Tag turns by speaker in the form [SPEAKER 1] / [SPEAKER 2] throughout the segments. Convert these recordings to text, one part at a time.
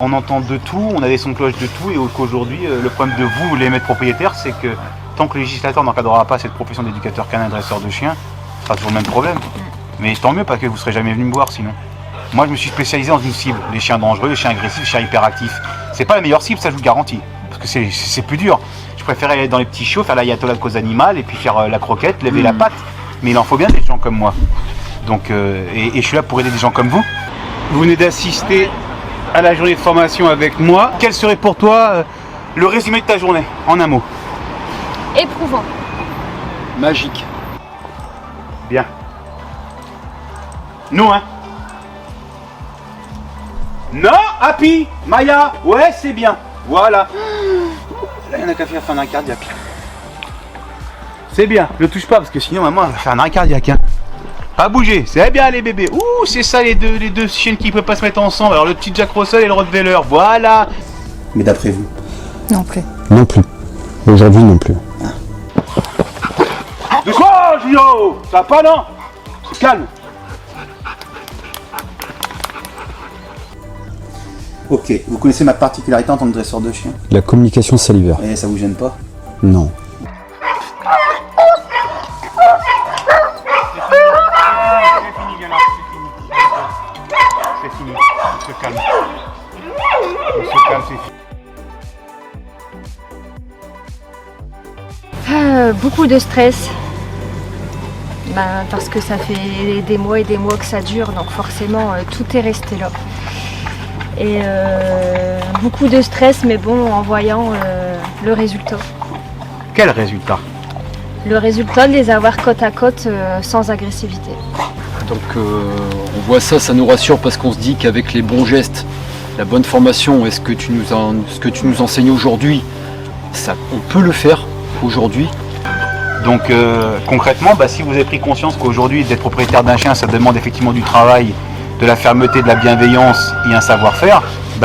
[SPEAKER 1] On entend de tout, on a des sons de cloche de tout, et qu'aujourd'hui, le problème de vous, les maîtres propriétaires, c'est que tant que le législateur n'encadrera pas cette profession d'éducateur canin dresseur de chiens, ce sera toujours le même problème. Mais tant mieux, parce que vous ne serez jamais venu me voir sinon. Moi, je me suis spécialisé dans une cible, les chiens dangereux, les chiens agressifs, les chiens hyperactifs. C'est pas la meilleure cible, ça je vous garantis, parce que c'est plus dur. Je préférais aller dans les petits chiots, faire l'ayatollah de cause animale, et puis faire la croquette, lever la patte. Mais il en faut bien des gens comme moi. Donc, et je suis là pour aider des gens comme vous. Vous venez d'assister à la journée de formation avec moi. Quel serait pour toi le résumé de ta journée, en un mot?
[SPEAKER 2] Éprouvant.
[SPEAKER 3] Magique.
[SPEAKER 1] Bien. Non, hein? Non, Happy, Maya, ouais, c'est bien. Voilà. Là, il y en a qu'à faire un arrêt cardiaque. C'est bien, ne touche pas, parce que sinon, maman, elle va faire un arrêt cardiaque. Hein. Pas bouger, c'est bien les bébés. Ouh, c'est ça les deux chiennes qui ne peuvent pas se mettre ensemble. Alors le petit Jack Russell et le Rottweiler, voilà.
[SPEAKER 3] Mais d'après vous?
[SPEAKER 2] Non plus.
[SPEAKER 4] Non plus. Aujourd'hui non plus.
[SPEAKER 1] De quoi, Gino? Ça va pas, non? C'est calme.
[SPEAKER 3] Ok, vous connaissez ma particularité en tant que dresseur de chien?
[SPEAKER 4] La communication salivaire.
[SPEAKER 3] Et ça vous gêne pas?
[SPEAKER 4] Non.
[SPEAKER 1] C'est fini, on se calme. On se calme, c'est fini.
[SPEAKER 2] Beaucoup de stress. Parce que ça fait des mois et des mois que ça dure, donc forcément tout est resté là. Et beaucoup de stress, mais bon, en voyant le résultat.
[SPEAKER 1] Quel résultat?
[SPEAKER 2] Le résultat de les avoir côte à côte sans agressivité.
[SPEAKER 5] Donc on voit ça, ça nous rassure parce qu'on se dit qu'avec les bons gestes, la bonne formation et ce que tu nous enseignes aujourd'hui, on peut le faire aujourd'hui.
[SPEAKER 1] Donc concrètement, si vous avez pris conscience qu'aujourd'hui d'être propriétaire d'un chien, ça demande effectivement du travail, de la fermeté, de la bienveillance et un savoir-faire,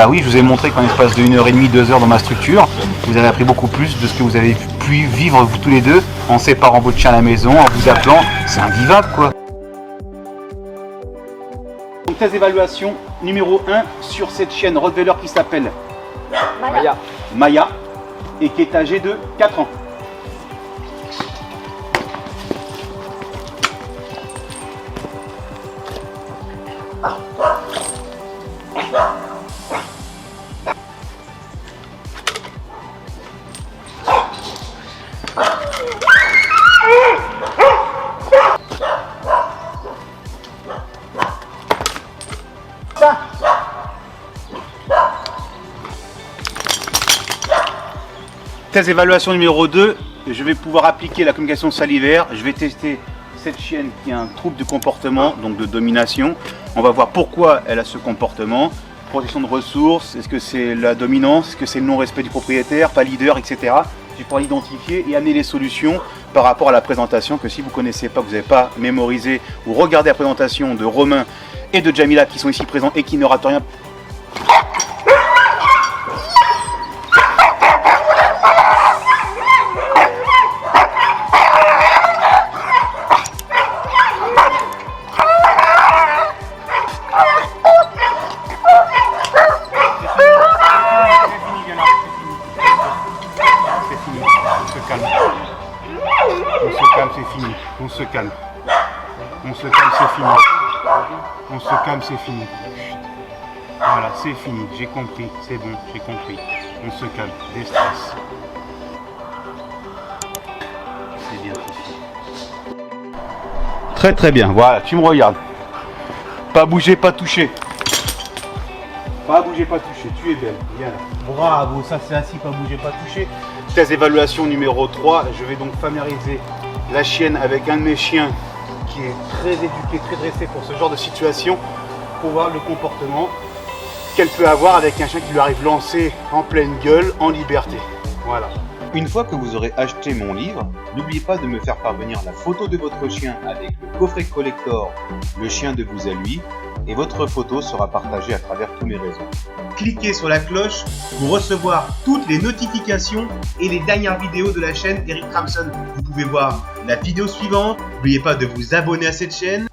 [SPEAKER 1] oui, je vous ai montré qu'en l'espace de 1h30, 2 heures dans ma structure, vous avez appris beaucoup plus de ce que vous avez pu vivre vous tous les deux, en séparant votre chien à la maison, en vous appelant, c'est invivable quoi. Donc test d'évaluation numéro 1 sur cette chienne Rottweiler qui s'appelle Maya et qui est âgée de 4 ans. Test d'évaluation numéro 2, je vais pouvoir appliquer la communication salivaire. Je vais tester cette chienne qui a un trouble de comportement, donc de domination. On va voir pourquoi elle a ce comportement. Protection de ressources, est-ce que c'est la dominance, est-ce que c'est le non-respect du propriétaire, pas leader, etc. Je pourrai l'identifier et amener les solutions par rapport à la présentation que si vous ne connaissez pas, vous n'avez pas mémorisé ou regardé la présentation de Romain et de Jamila qui sont ici présents et qui ne ratent rien. On se calme, c'est fini. On se calme, c'est fini. Voilà, c'est fini, j'ai compris, c'est bon, j'ai compris. On se calme, déstress. C'est bien, c'est fini. Très bien, voilà, tu me regardes. Pas bouger, pas toucher. Pas bouger, pas toucher, tu es belle. Viens là. Bravo, ça c'est assis, pas bouger, pas toucher. Test d'évaluation numéro 3, je vais donc familiariser la chienne avec un de mes chiens qui est très éduqué, très dressé pour ce genre de situation, pour voir le comportement qu'elle peut avoir avec un chien qui lui arrive lancé en pleine gueule, en liberté. Voilà. Une fois que vous aurez acheté mon livre, n'oubliez pas de me faire parvenir la photo de votre chien avec le coffret collector, le chien de vous à lui, et votre photo sera partagée à travers tous mes réseaux. Cliquez sur la cloche pour recevoir toutes les notifications et les dernières vidéos de la chaîne Eric Kramson. Vous pouvez voir la vidéo suivante. N'oubliez pas de vous abonner à cette chaîne.